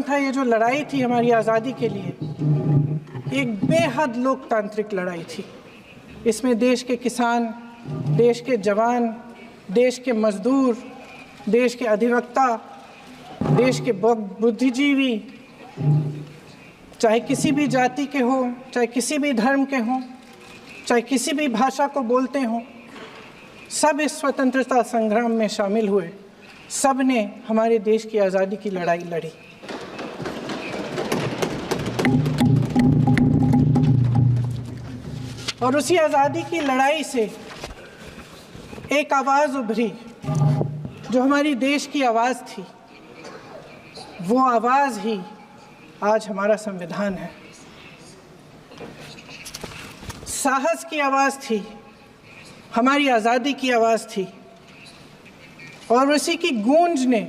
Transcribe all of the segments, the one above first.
था, ये जो लड़ाई थी हमारी आज़ादी के लिए, एक बेहद लोकतांत्रिक लड़ाई थी। इसमें देश के किसान, देश के जवान, देश के मजदूर, देश के अधिवक्ता, देश के बुद्धिजीवी, चाहे किसी भी जाति के हों, चाहे किसी भी धर्म के हों, चाहे किसी भी भाषा को बोलते हों, सब इस स्वतंत्रता संग्राम में शामिल हुए। सब ने हमारे देश की आज़ादी की लड़ाई लड़ी। और उसी आज़ादी की लड़ाई से एक आवाज़ उभरी जो हमारी देश की आवाज़ थी। वो आवाज़ ही आज हमारा संविधान है। साहस की आवाज़ थी, हमारी आज़ादी की आवाज़ थी, और उसी की गूंज ने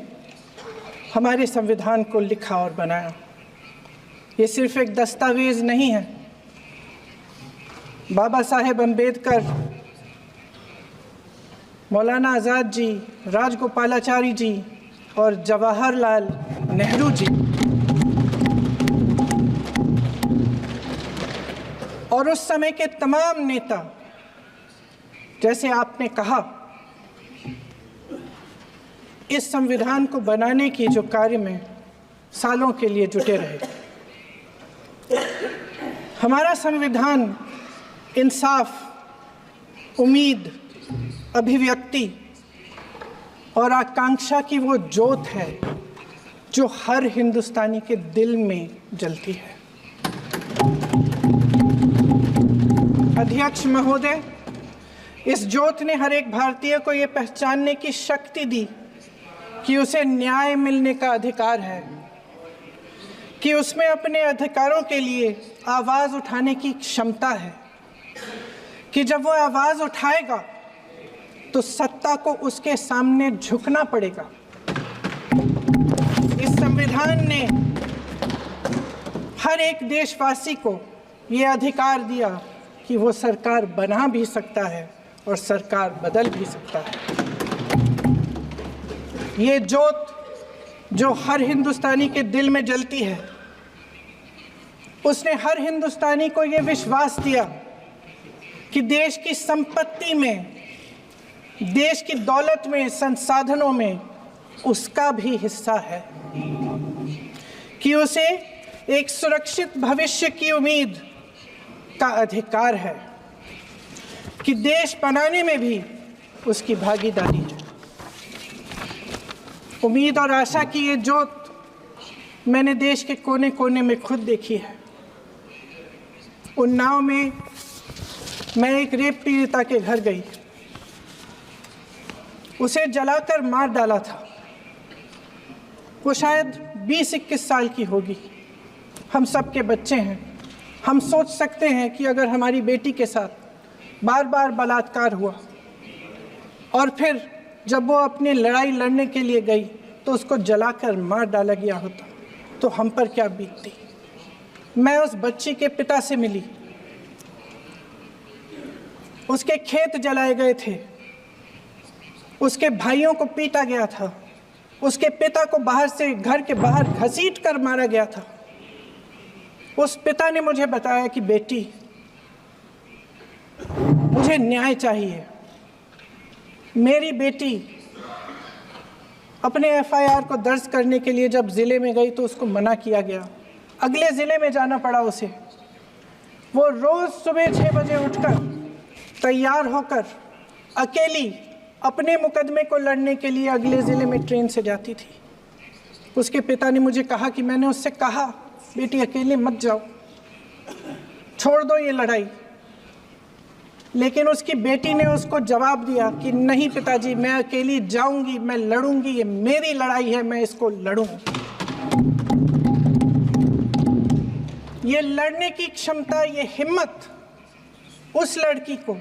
हमारे संविधान को लिखा और बनाया। ये सिर्फ एक दस्तावेज नहीं है। बाबा साहेब अम्बेडकर, मौलाना आज़ाद जी, राजगोपालाचारी जी और जवाहरलाल नेहरू जी और उस समय के तमाम नेता, जैसे आपने कहा, इस संविधान को बनाने की जो कार्य में सालों के लिए जुटे रहे। हमारा संविधान इंसाफ, उम्मीद, अभिव्यक्ति और आकांक्षा की वो ज्योत है जो हर हिंदुस्तानी के दिल में जलती है। अध्यक्ष महोदय, इस ज्योत ने हर एक भारतीय को ये पहचानने की शक्ति दी कि उसे न्याय मिलने का अधिकार है, कि उसमें अपने अधिकारों के लिए आवाज़ उठाने की क्षमता है, कि जब वो आवाज़ उठाएगा तो सत्ता को उसके सामने झुकना पड़ेगा। इस संविधान ने हर एक देशवासी को ये अधिकार दिया कि वो सरकार बना भी सकता है और सरकार बदल भी सकता है। ये ज्योत जो हर हिंदुस्तानी के दिल में जलती है, उसने हर हिंदुस्तानी को ये विश्वास दिया कि देश की संपत्ति में, देश की दौलत में, संसाधनों में उसका भी हिस्सा है, कि उसे एक सुरक्षित भविष्य की उम्मीद का अधिकार है, कि देश बनाने में भी उसकी भागीदारी है। उम्मीद और आशा की ये ज्योत मैंने देश के कोने कोने में खुद देखी है। उन्नाव में मैं एक रेप पीड़िता के घर गई, उसे जलाकर मार डाला था। वो शायद 20-21 साल की होगी। हम सब के बच्चे हैं। हम सोच सकते हैं कि अगर हमारी बेटी के साथ बार बार बलात्कार हुआ और फिर जब वो अपनी लड़ाई लड़ने के लिए गई तो उसको जलाकर मार डाला गया होता तो हम पर क्या बीतती। मैं उस बच्ची के पिता से मिली। उसके खेत जलाए गए थे, उसके भाइयों को पीटा गया था, उसके पिता को बाहर से, घर के बाहर घसीट कर मारा गया था। उस पिता ने मुझे बताया कि बेटी, मुझे न्याय चाहिए। मेरी बेटी अपने एफआईआर को दर्ज करने के लिए जब ज़िले में गई तो उसको मना किया गया। अगले ज़िले में जाना पड़ा उसे। वो रोज़ सुबह 6 बजे उठकर तैयार होकर अकेली अपने मुकदमे को लड़ने के लिए अगले ज़िले में ट्रेन से जाती थी। उसके पिता ने मुझे कहा कि मैंने उससे कहा, बेटी अकेले मत जाओ, छोड़ दो ये लड़ाई। लेकिन उसकी बेटी ने उसको जवाब दिया कि नहीं पिताजी, मैं अकेली जाऊंगी, मैं लड़ूंगी, ये मेरी लड़ाई है, मैं इसको लड़ूंगी। ये लड़ने की क्षमता, ये हिम्मत उस लड़की को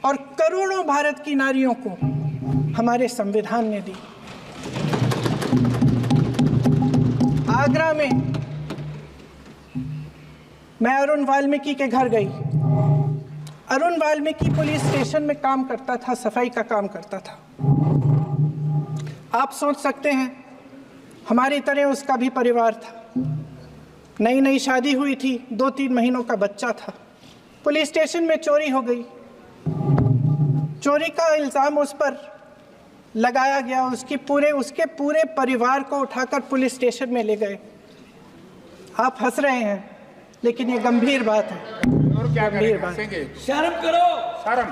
और करोड़ों भारत की नारियों को हमारे संविधान ने दी। आगरा में मैं अरुण वाल्मीकि के घर गई। अरुण वाल्मीकि पुलिस स्टेशन में काम करता था, सफाई का काम करता था। आप सोच सकते हैं हमारी तरह उसका भी परिवार था। नई नई शादी हुई थी, 2-3 महीनों का बच्चा था। पुलिस स्टेशन में चोरी हो गई। चोरी का इल्ज़ाम उस पर लगाया गया। उसके पूरे परिवार को उठाकर पुलिस स्टेशन में ले गए। आप हंस रहे हैं, लेकिन ये गंभीर बात है। और क्या गंभीर बात। शर्म करो, शर्म।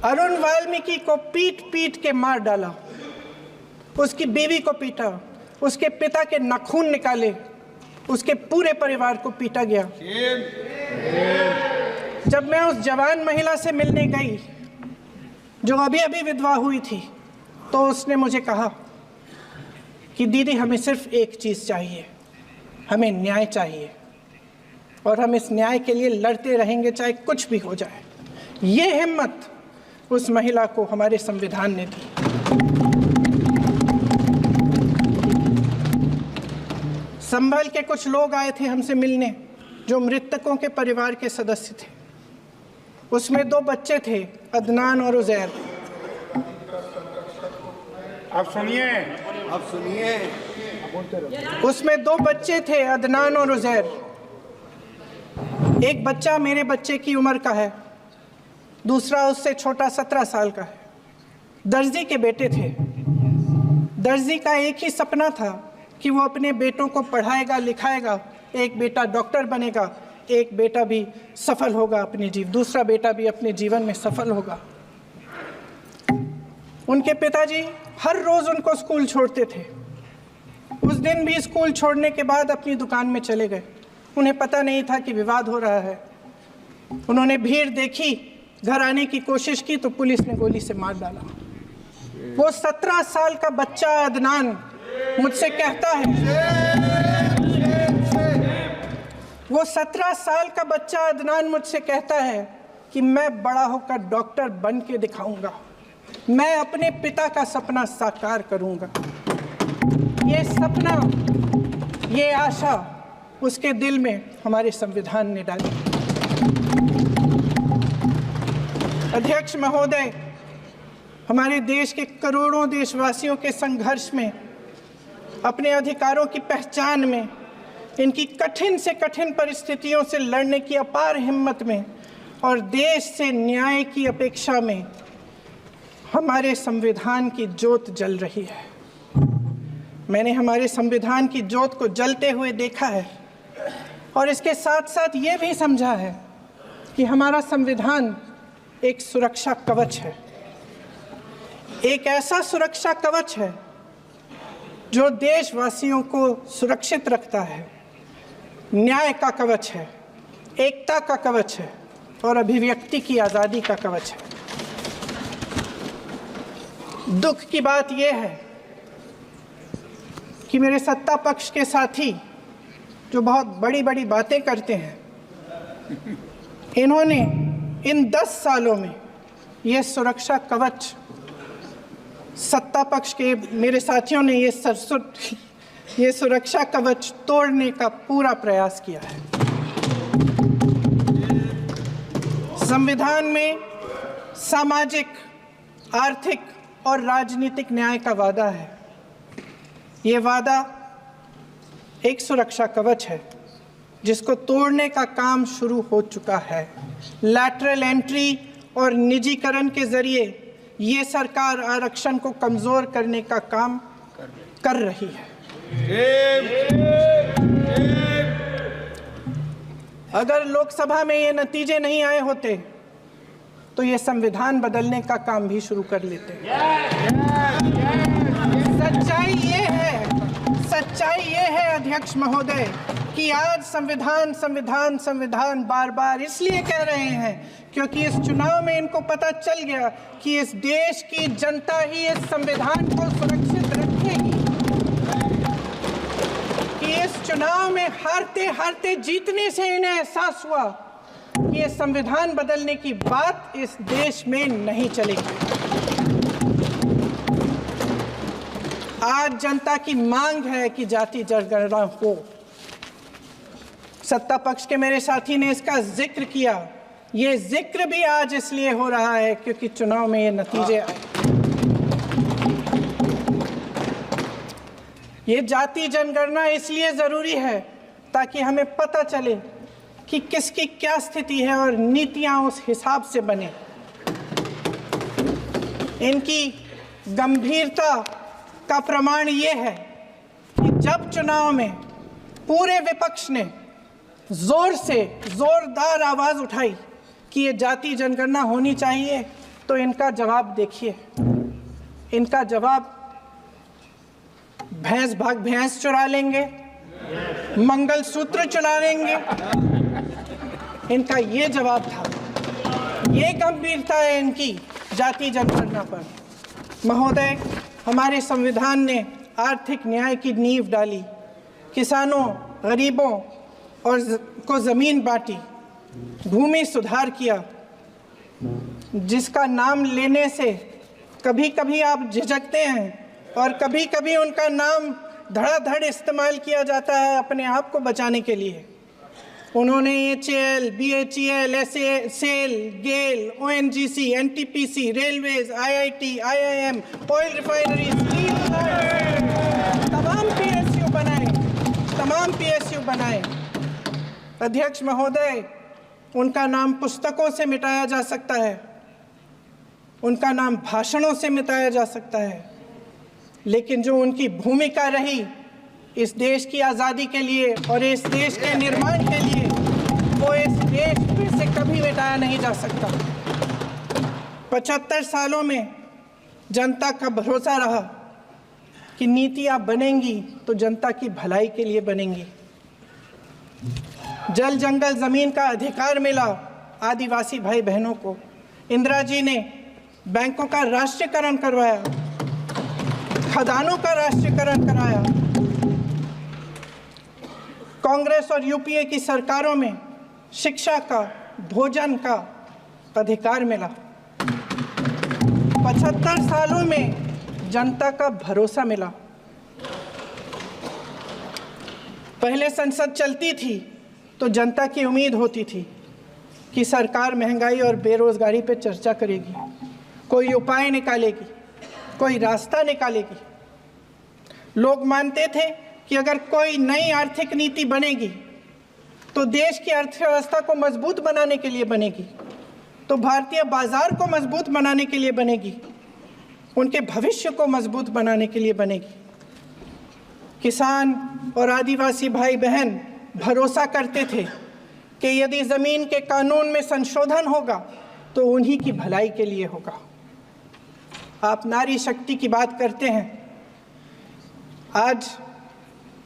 अरुण वाल्मीकि को पीट पीट के मार डाला, उसकी बीवी को पीटा, उसके पिता के नाखून निकाले, उसके पूरे परिवार को पीटा गया। जब मैं उस जवान महिला से मिलने गई जो अभी अभी विधवा हुई थी, तो उसने मुझे कहा कि दीदी, हमें सिर्फ एक चीज़ चाहिए, हमें न्याय चाहिए, और हम इस न्याय के लिए लड़ते रहेंगे चाहे कुछ भी हो जाए। ये हिम्मत उस महिला को हमारे संविधान ने दी। संभल के कुछ लोग आए थे हमसे मिलने, जो मृतकों के परिवार के सदस्य थे। उसमें 2 बच्चे थे, अदनान और उजैर। अब सुनिए। उसमें 2 बच्चे थे, अदनान और उजैर। एक बच्चा मेरे बच्चे की उम्र का है, दूसरा उससे छोटा 17 साल का है। दर्जी के बेटे थे। दर्जी का एक ही सपना था कि वो अपने बेटों को पढ़ाएगा लिखाएगा। एक बेटा डॉक्टर बनेगा, एक बेटा भी सफल होगा दूसरा बेटा भी अपने जीवन में सफल होगा। उनके पिताजी हर रोज़ उनको स्कूल छोड़ते थे। उस दिन भी स्कूल छोड़ने के बाद अपनी दुकान में चले गए। उन्हें पता नहीं था कि विवाद हो रहा है। उन्होंने भीड़ देखी, घर आने की कोशिश की तो पुलिस ने गोली से मार डाला। वो 17 साल का बच्चा अदनान मुझसे कहता है, वो 17 साल का बच्चा अदनान मुझसे कहता है कि मैं बड़ा होकर डॉक्टर बन के दिखाऊंगा, मैं अपने पिता का सपना साकार करूंगा। ये सपना, ये आशा उसके दिल में हमारे संविधान ने डाली। अध्यक्ष महोदय, हमारे देश के करोड़ों देशवासियों के संघर्ष में, अपने अधिकारों की पहचान में, इनकी कठिन से कठिन परिस्थितियों से लड़ने की अपार हिम्मत में और देश से न्याय की अपेक्षा में हमारे संविधान की ज्योत जल रही है। मैंने हमारे संविधान की ज्योत को जलते हुए देखा है और इसके साथ साथ ये भी समझा है कि हमारा संविधान एक सुरक्षा कवच है। एक ऐसा सुरक्षा कवच है जो देशवासियों को सुरक्षित रखता है, न्याय का कवच है, एकता का कवच है और अभिव्यक्ति की आज़ादी का कवच है। दुख की बात यह है कि मेरे सत्ता पक्ष के साथी जो बहुत बड़ी बड़ी बातें करते हैं, इन्होंने इन 10 सालों में यह सुरक्षा कवच, सत्ता पक्ष के मेरे साथियों ने ये सुरक्षा कवच तोड़ने का पूरा प्रयास किया है। संविधान में सामाजिक, आर्थिक और राजनीतिक न्याय का वादा है। ये वादा एक सुरक्षा कवच है जिसको तोड़ने का काम शुरू हो चुका है। लैटरल एंट्री और निजीकरण के जरिए ये सरकार आरक्षण को कमजोर करने का काम कर रही है। अगर लोकसभा में ये नतीजे नहीं आए होते तो ये संविधान बदलने का काम भी शुरू कर लेते। सच्चाई ये है अध्यक्ष महोदय कि आज संविधान बार बार इसलिए कह रहे हैं क्योंकि इस चुनाव में इनको पता चल गया कि इस देश की जनता ही इस संविधान को सुरक्षित रखेगी, कि इस चुनाव में हारते हारते जीतने से इन्हें एहसास हुआ कि ये संविधान बदलने की बात इस देश में नहीं चलेगी। आज जनता की मांग है कि जाति जनगणना हो। सत्ता पक्ष के मेरे साथी ने इसका जिक्र किया। ये जिक्र भी आज इसलिए हो रहा है क्योंकि चुनाव में ये नतीजे आए। ये जाति जनगणना इसलिए ज़रूरी है ताकि हमें पता चले कि किसकी क्या स्थिति है और नीतियाँ उस हिसाब से बने। इनकी गंभीरता का प्रमाण ये है कि जब चुनाव में पूरे विपक्ष ने जोरदार आवाज़ उठाई कि ये जाति जनगणना होनी चाहिए, तो इनका जवाब देखिए। इनका जवाब भैंस भाग भैंस चुरा लेंगे, मंगलसूत्र चुरा लेंगे, इनका ये जवाब था। ये गंभीरता है इनकी जाति जनगणना पर। महोदय, हमारे संविधान ने आर्थिक न्याय की नींव डाली, किसानों, गरीबों और को ज़मीन बांटी, भूमि सुधार किया, जिसका नाम लेने से कभी कभी आप झिझकते हैं और कभी कभी उनका नाम धड़ाधड़ इस्तेमाल किया जाता है अपने आप को बचाने के लिए। उन्होंने HAL, BHEL, SAIL, GAIL, ONGC, NTPC, railways, IIT, IIM, oil refinery, तमाम PSU बनाए। अध्यक्ष महोदय, उनका नाम पुस्तकों से मिटाया जा सकता है, उनका नाम भाषणों से मिटाया जा सकता है, लेकिन जो उनकी भूमिका रही इस देश की आज़ादी के लिए और इस देश के निर्माण के लिए, वो इस देश में से कभी मिटाया नहीं जा सकता। 75 सालों में जनता का भरोसा रहा कि नीतियाँ बनेंगी तो जनता की भलाई के लिए बनेंगी। जल जंगल ज़मीन का अधिकार मिला आदिवासी भाई बहनों को। इंदिरा जी ने बैंकों का राष्ट्रीयकरण करवाया, खदानों का राष्ट्रीयकरण कराया। कांग्रेस और यूपीए की सरकारों में शिक्षा का, भोजन का अधिकार मिला। 75 सालों में जनता का भरोसा मिला। पहले संसद चलती थी तो जनता की उम्मीद होती थी कि सरकार महंगाई और बेरोजगारी पर चर्चा करेगी, कोई उपाय निकालेगी, कोई रास्ता निकालेगी। लोग मानते थे कि अगर कोई नई आर्थिक नीति बनेगी तो देश की अर्थव्यवस्था को मजबूत बनाने के लिए बनेगी, तो भारतीय बाजार को मजबूत बनाने के लिए बनेगी, उनके भविष्य को मजबूत बनाने के लिए बनेगी। किसान और आदिवासी भाई बहन भरोसा करते थे कि यदि ज़मीन के कानून में संशोधन होगा तो उन्हीं की भलाई के लिए होगा। आप नारी शक्ति की बात करते हैं। आज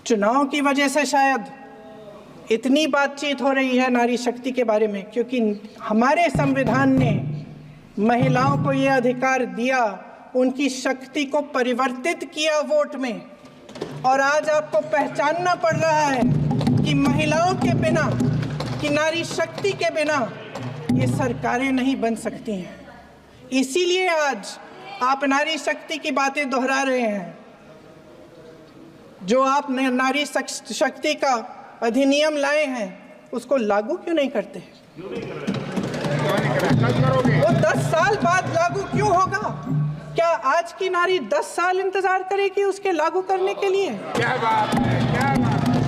चुनाव की वजह से शायद इतनी बातचीत हो रही है नारी शक्ति के बारे में, क्योंकि हमारे संविधान ने महिलाओं को ये अधिकार दिया, उनकी शक्ति को परिवर्तित किया वोट में। और आज आपको पहचानना पड़ रहा है कि महिलाओं के बिना, कि नारी शक्ति के बिना ये सरकारें नहीं बन सकती हैं। इसीलिए आज आप नारी शक्ति की बातें दोहरा रहे हैं। जो आप नारी शक्ति का अधिनियम लाए हैं उसको लागू क्यों नहीं करते? वो 10 साल बाद लागू क्यों होगा? क्या आज की नारी 10 साल इंतजार करेगी उसके लागू करने के लिए? क्या बात है, क्या बात है।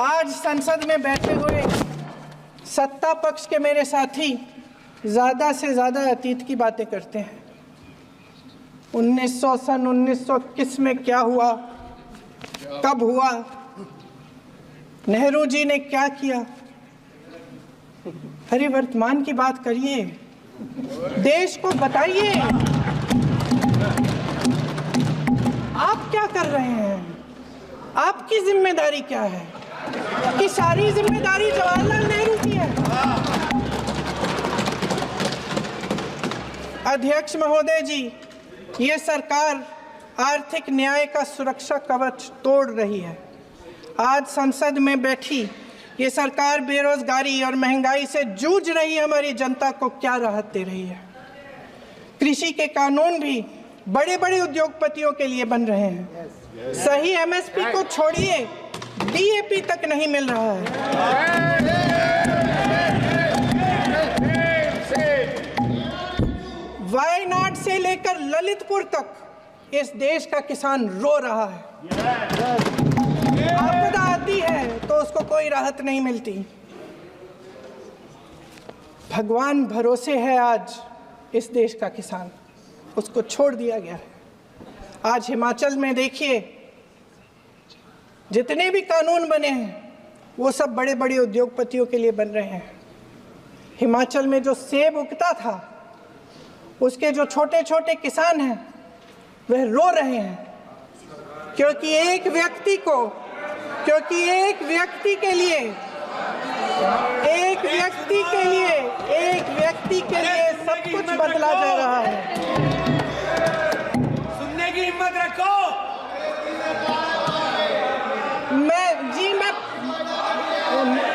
आज संसद में बैठे हुए सत्ता पक्ष के मेरे साथी ज़्यादा से ज़्यादा अतीत की बातें करते हैं। 1921 में क्या हुआ, कब हुआ, नेहरू जी ने क्या किया। अरे वर्तमान की बात करिए, देश को बताइए आप क्या कर रहे हैं, आपकी जिम्मेदारी क्या है? कि सारी जिम्मेदारी जवाहरलाल नेहरू की है। अध्यक्ष महोदय जी, ये सरकार आर्थिक न्याय का सुरक्षा कवच तोड़ रही है। आज संसद में बैठी ये सरकार बेरोजगारी और महंगाई से जूझ रही हमारी जनता को क्या राहत दे रही है। कृषि के कानून भी बड़े बड़े उद्योगपतियों के लिए बन रहे हैं। सही MSP को छोड़िए, DAP तक नहीं मिल रहा है। Why काराकाट से लेकर ललितपुर तक इस देश का किसान रो रहा है। आपदा आती है तो उसको कोई राहत नहीं मिलती। भगवान भरोसे है आज इस देश का किसान, उसको छोड़ दिया गया है। आज हिमाचल में देखिए, जितने भी कानून बने हैं वो सब बड़े बड़े उद्योगपतियों के लिए बन रहे हैं। हिमाचल में जो सेब उगता था, उसके जो छोटे छोटे किसान हैं वह रो रहे हैं, क्योंकि एक व्यक्ति के लिए सब कुछ बदला जा रहा है। सुनने की हिम्मत रखो। मैं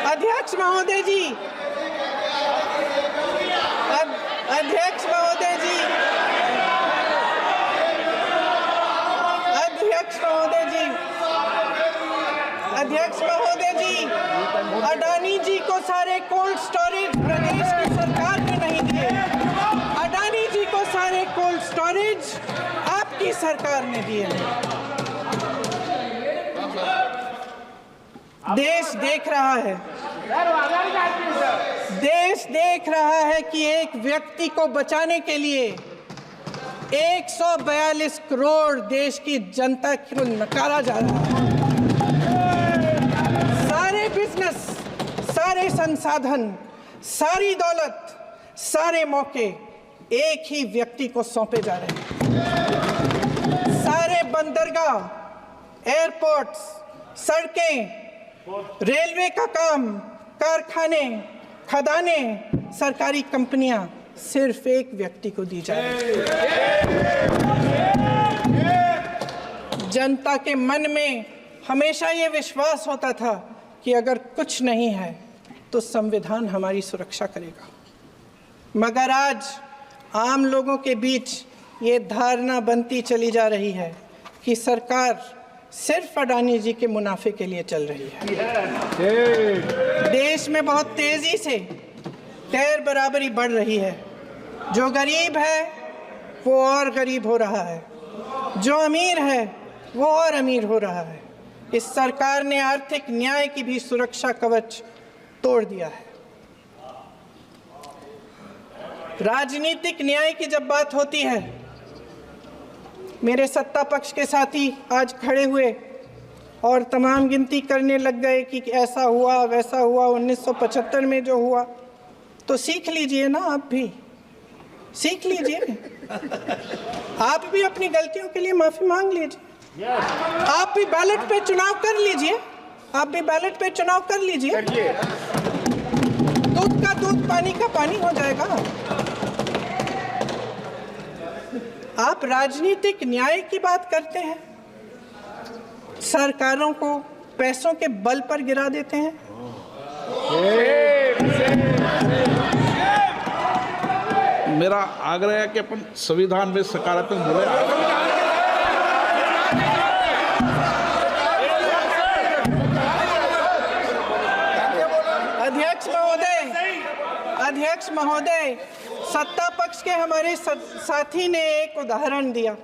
अध्यक्ष महोदय जी, अध्यक्ष महोदय जी, अडानी जी को सारे कोल्ड स्टोरेज प्रदेश की सरकार ने नहीं दिए। अडानी जी को सारे कोल्ड स्टोरेज आपकी सरकार ने दिए हैं। देश देख रहा है कि एक व्यक्ति को बचाने के लिए 142 करोड़ देश की जनता को नकारा जा रहा है। सारे बिजनेस, सारे संसाधन, सारी दौलत, सारे मौके एक ही व्यक्ति को सौंपे जा रहे हैं। सारे बंदरगाह, एयरपोर्ट्स, सड़कें, रेलवे का काम, कारखाने, खदानें, सरकारी कंपनियां सिर्फ एक व्यक्ति को दी जा रही है। जनता के मन में हमेशा ये विश्वास होता था कि अगर कुछ नहीं है तो संविधान हमारी सुरक्षा करेगा, मगर आज आम लोगों के बीच ये धारणा बनती चली जा रही है कि सरकार सिर्फ अडानी जी के मुनाफे के लिए चल रही है। देश में बहुत तेजी से गैर बराबरी बढ़ रही है। जो गरीब है वो और गरीब हो रहा है, जो अमीर है वो और अमीर हो रहा है। इस सरकार ने आर्थिक न्याय की भी सुरक्षा कवच तोड़ दिया है। राजनीतिक न्याय की जब बात होती है, मेरे सत्ता पक्ष के साथी आज खड़े हुए और तमाम गिनती करने लग गए कि ऐसा हुआ वैसा हुआ, 1975 में जो हुआ। तो सीख लीजिए ना, आप भी सीख लीजिए। आप भी अपनी गलतियों के लिए माफी मांग लीजिए। आप भी बैलेट पे चुनाव कर लीजिए। दूध का दूध, पानी का पानी हो जाएगा। आप राजनीतिक न्याय की बात करते हैं, सरकारों को पैसों के बल पर गिरा देते हैं। मेरा आग्रह है कि अपन संविधान में सकारात्मक बोले। अध्यक्ष महोदय, सत्ता पक्ष के हमारे साथी ने एक उदाहरण दिया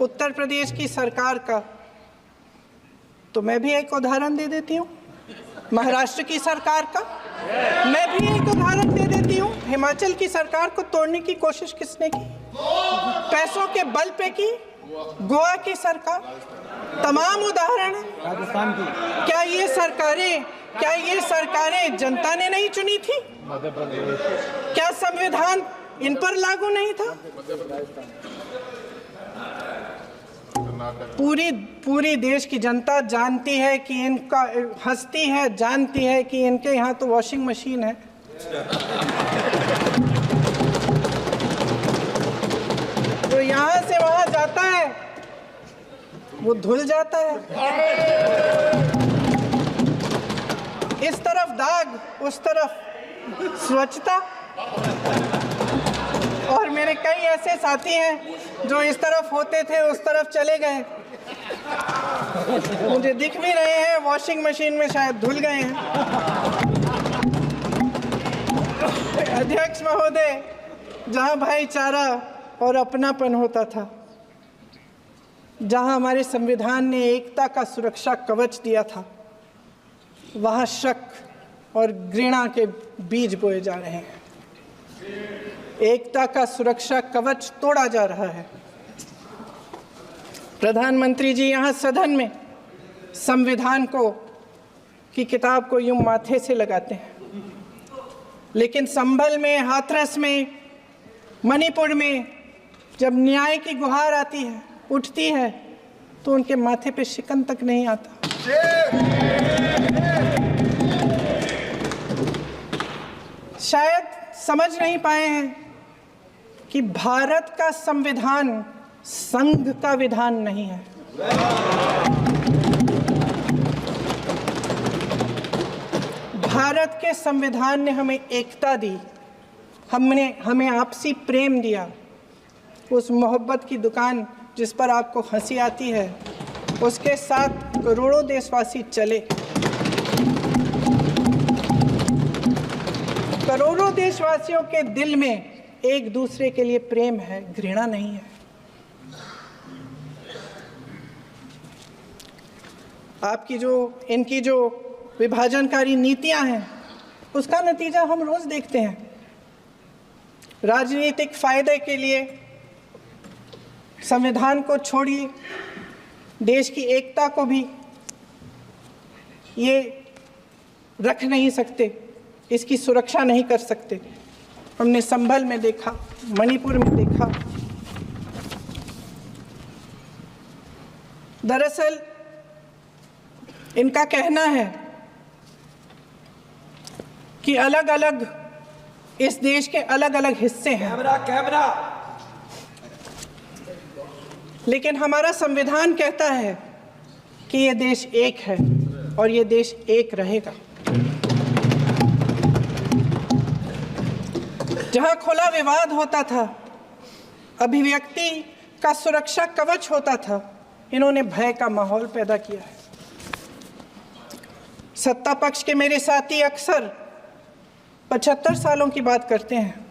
उत्तर प्रदेश की सरकार का, तो मैं भी एक उदाहरण दे देती हूँ महाराष्ट्र की सरकार का। मैं भी एक उदाहरण दे देती हूँ हिमाचल की सरकार को तोड़ने की कोशिश किसने की, पैसों के बल पे की, गोवा की सरकार। तमाम उदाहरण है। राजस्थान की। क्या ये सरकारें जनता ने नहीं चुनी थी? क्या संविधान इन पर लागू नहीं था? पूरी देश की जनता जानती है कि इनका, हंसती है, जानती है कि इनके यहाँ तो वॉशिंग मशीन है। तो यहाँ से वहाँ जाता है, वो धुल जाता है। इस तरफ दाग, उस तरफ स्वच्छता। और मेरे कई ऐसे साथी हैं जो इस तरफ होते थे उस तरफ चले गए, मुझे दिख भी रहे हैं, वॉशिंग मशीन में शायद धुल गए हैं। अध्यक्ष महोदय, जहां भाईचारा और अपनापन होता था। जहां हमारे संविधान ने एकता का सुरक्षा कवच दिया था, वहां शक और घृणा के बीज बोए जा रहे हैं। एकता का सुरक्षा कवच तोड़ा जा रहा है। प्रधानमंत्री जी यहाँ सदन में संविधान की किताब को यूं माथे से लगाते हैं, लेकिन संभल में, हाथरस में, मणिपुर में जब न्याय की गुहार आती है, उठती है, तो उनके माथे पे शिकन तक नहीं आता। शायद समझ नहीं पाए हैं कि भारत का संविधान संघ का विधान नहीं है। भारत के संविधान ने हमें एकता दी, हमें आपसी प्रेम दिया। उस मोहब्बत की दुकान जिस पर आपको हंसी आती है, उसके साथ करोड़ों देशवासी चले। करोड़ों देशवासियों के दिल में एक दूसरे के लिए प्रेम है, घृणा नहीं है। इनकी जो विभाजनकारी नीतियां हैं, उसका नतीजा हम रोज देखते हैं। राजनीतिक फायदे के लिए संविधान को छोड़िए, देश की एकता को भी ये रख नहीं सकते, इसकी सुरक्षा नहीं कर सकते। हमने संभल में देखा, मणिपुर में देखा। दरअसल इनका कहना है कि अलग अलग इस देश के अलग अलग हिस्से हैं। कैमरा। लेकिन हमारा संविधान कहता है कि ये देश एक है और ये देश एक रहेगा। जहां खुला विवाद होता था, अभिव्यक्ति का सुरक्षा कवच होता था, इन्होंने भय का माहौल पैदा किया है। सत्ता पक्ष के मेरे साथी अक्सर 75 सालों की बात करते हैं,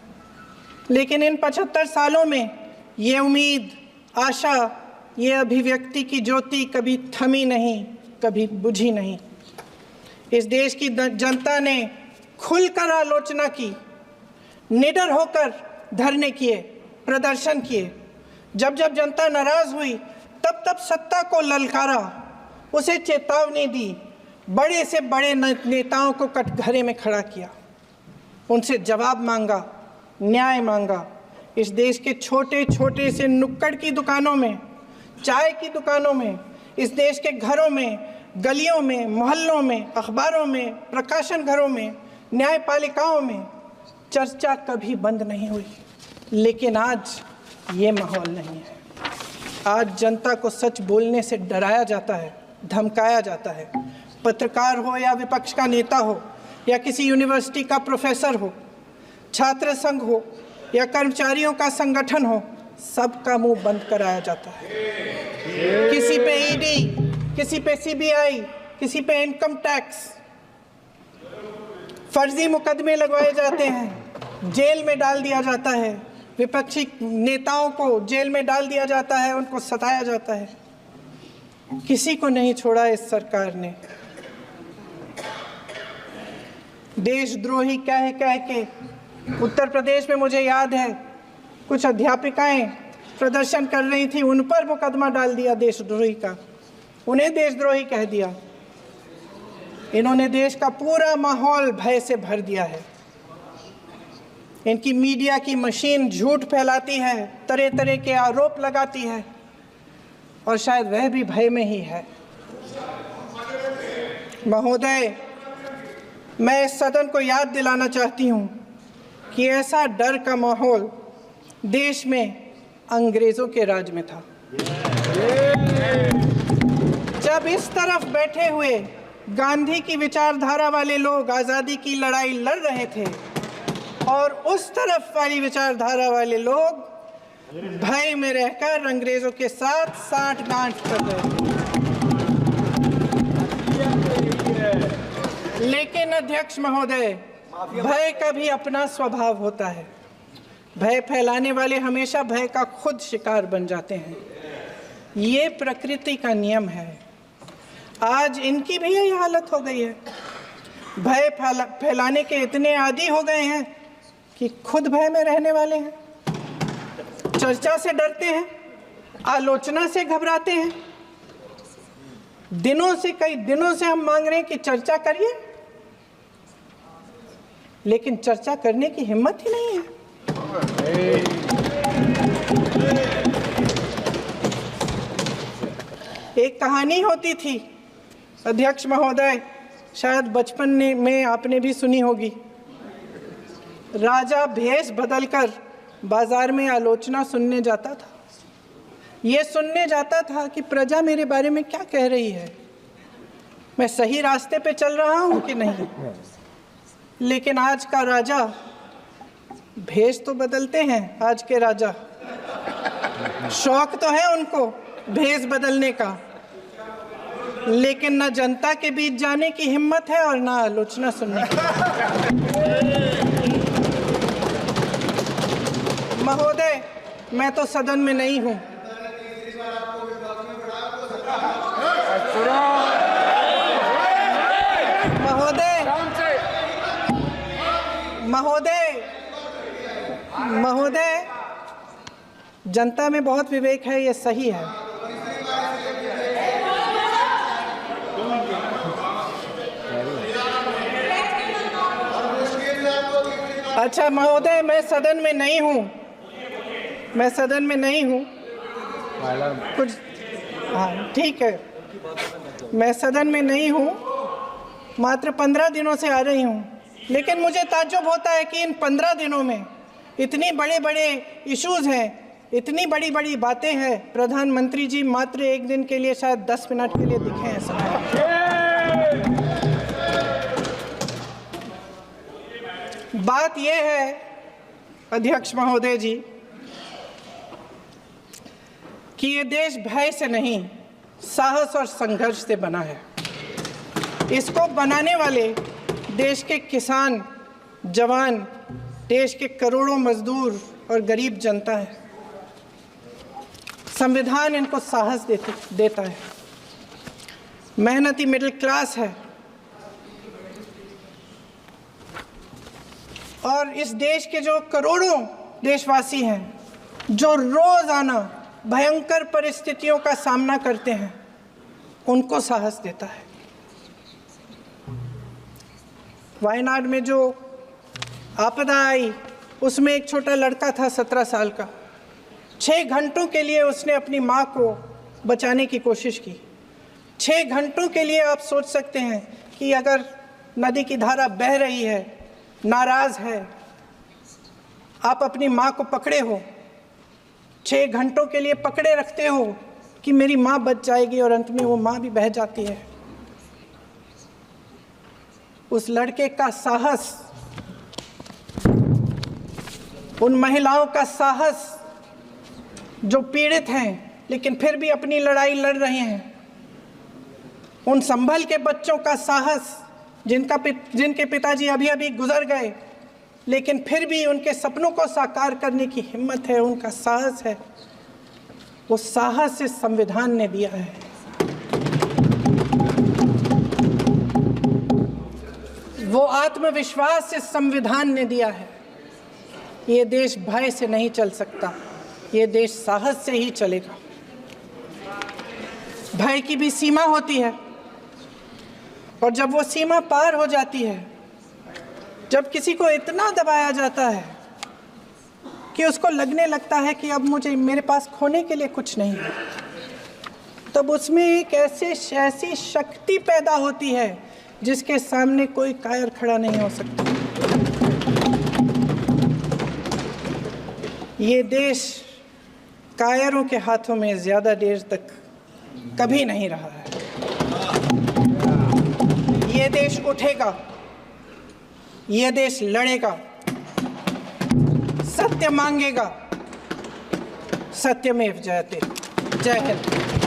लेकिन इन 75 सालों में ये उम्मीद, आशा, ये अभिव्यक्ति की ज्योति कभी थमी नहीं, कभी बुझी नहीं। इस देश की जनता ने खुलकर आलोचना की, निडर होकर धरने किए, प्रदर्शन किए। जब जब जनता नाराज हुई, तब तब सत्ता को ललकारा, उसे चेतावनी दी, बड़े से बड़े नेताओं को कटघरे में खड़ा किया, उनसे जवाब मांगा, न्याय मांगा। इस देश के छोटे छोटे से नुक्कड़ की दुकानों में, चाय की दुकानों में, इस देश के घरों में, गलियों में, मोहल्लों में, अखबारों में, प्रकाशन घरों में, न्यायपालिकाओं में चर्चा कभी बंद नहीं हुई। लेकिन आज ये माहौल नहीं है। आज जनता को सच बोलने से डराया जाता है, धमकाया जाता है। पत्रकार हो या विपक्ष का नेता हो या किसी यूनिवर्सिटी का प्रोफेसर हो, छात्र संघ हो या कर्मचारियों का संगठन हो, सबका मुंह बंद कराया जाता है। किसी पे ईडी, किसी पे सीबीआई, किसी पे इनकम टैक्स, फर्जी मुकदमे लगवाए जाते हैं, जेल में डाल दिया जाता है। विपक्षी नेताओं को जेल में डाल दिया जाता है, उनको सताया जाता है। किसी को नहीं छोड़ा इस सरकार ने। देशद्रोही कह के उत्तर प्रदेश में मुझे याद है कुछ अध्यापिकाएं प्रदर्शन कर रही थी, उन पर मुकदमा डाल दिया देशद्रोही का, उन्हें देशद्रोही कह दिया। इन्होंने देश का पूरा माहौल भय से भर दिया है। इनकी मीडिया की मशीन झूठ फैलाती है, तरह तरह के आरोप लगाती है, और शायद वह भी भय में ही है। महोदय, मैं इस सदन को याद दिलाना चाहती हूँ कि ऐसा डर का माहौल देश में अंग्रेजों के राज में था। जब इस तरफ बैठे हुए गांधी की विचारधारा वाले लोग आज़ादी की लड़ाई लड़ रहे थे और उस तरफ वाली विचारधारा वाले लोग भय में रहकर अंग्रेजों के साथ साठ-गांठ कर रहे थे। लेकिन अध्यक्ष महोदय, भय का भी अपना स्वभाव होता है। भय फैलाने वाले हमेशा भय का खुद शिकार बन जाते हैं। ये प्रकृति का नियम है। आज इनकी भी यही हालत हो गई है। भय फैलाने के इतने आदी हो गए हैं कि खुद भय में रहने वाले हैं, चर्चा से डरते हैं, आलोचना से घबराते हैं। कई दिनों से हम मांग रहे हैं कि चर्चा करिए, लेकिन चर्चा करने की हिम्मत ही नहीं है। एक कहानी होती थी अध्यक्ष महोदय, शायद बचपन में आपने भी सुनी होगी। राजा भेष बदलकर बाजार में आलोचना सुनने जाता था। ये सुनने जाता था कि प्रजा मेरे बारे में क्या कह रही है, मैं सही रास्ते पे चल रहा हूं कि नहीं। लेकिन आज का राजा, भेष तो बदलते हैं आज के राजा, शौक तो है उनको भेष बदलने का, लेकिन न जनता के बीच जाने की हिम्मत है और न आलोचना सुनने की। महोदय, मैं तो सदन में नहीं हूं। महोदय, जनता में बहुत विवेक है, ये सही है। अच्छा महोदय, मैं सदन में नहीं हूँ, कुछ हाँ ठीक है, मैं सदन में नहीं हूँ, मात्र 15 दिनों से आ रही हूँ। लेकिन मुझे ताज्जुब होता है कि इन 15 दिनों में इतनी बड़े इश्यूज हैं, इतनी बड़ी बातें हैं, प्रधानमंत्री जी मात्र एक दिन के लिए शायद 10 मिनट के लिए दिखे हैं सभा। बात यह है अध्यक्ष महोदय जी कि ये देश भय से नहीं, साहस और संघर्ष से बना है। इसको बनाने वाले देश के किसान, जवान, देश के करोड़ों मजदूर और गरीब जनता है। संविधान इनको साहस देता है। मेहनती मिडिल क्लास है और इस देश के जो करोड़ों देशवासी हैं, जो रोजाना भयंकर परिस्थितियों का सामना करते हैं, उनको साहस देता है। वायनाड में जो आपदा आई, उसमें एक छोटा लड़का था 17 साल का। 6 घंटों के लिए उसने अपनी माँ को बचाने की कोशिश की। 6 घंटों के लिए आप सोच सकते हैं कि अगर नदी की धारा बह रही है, नाराज है, आप अपनी माँ को पकड़े हो, 6 घंटों के लिए पकड़े रखते हो कि मेरी माँ बच जाएगी, और अंत में वो माँ भी बह जाती है। उस लड़के का साहस, उन महिलाओं का साहस जो पीड़ित हैं लेकिन फिर भी अपनी लड़ाई लड़ रहे हैं, उन संभल के बच्चों का साहस जिनके पिताजी अभी अभी गुजर गए लेकिन फिर भी उनके सपनों को साकार करने की हिम्मत है, उनका साहस है। वो साहस से संविधान ने दिया है। वो आत्मविश्वास से संविधान ने दिया है। ये देश भय से नहीं चल सकता, ये देश साहस से ही चलेगा। भय की भी सीमा होती है, और जब वो सीमा पार हो जाती है, जब किसी को इतना दबाया जाता है कि उसको लगने लगता है कि अब मेरे पास खोने के लिए कुछ नहीं है, तब उसमें एक ऐसी शक्ति पैदा होती है जिसके सामने कोई कायर खड़ा नहीं हो सकता। ये देश कायरों के हाथों में ज़्यादा देर तक कभी नहीं रहा है। ये देश उठेगा, ये देश लड़ेगा, सत्य मांगेगा, सत्यमेव जयते। जय हिंद।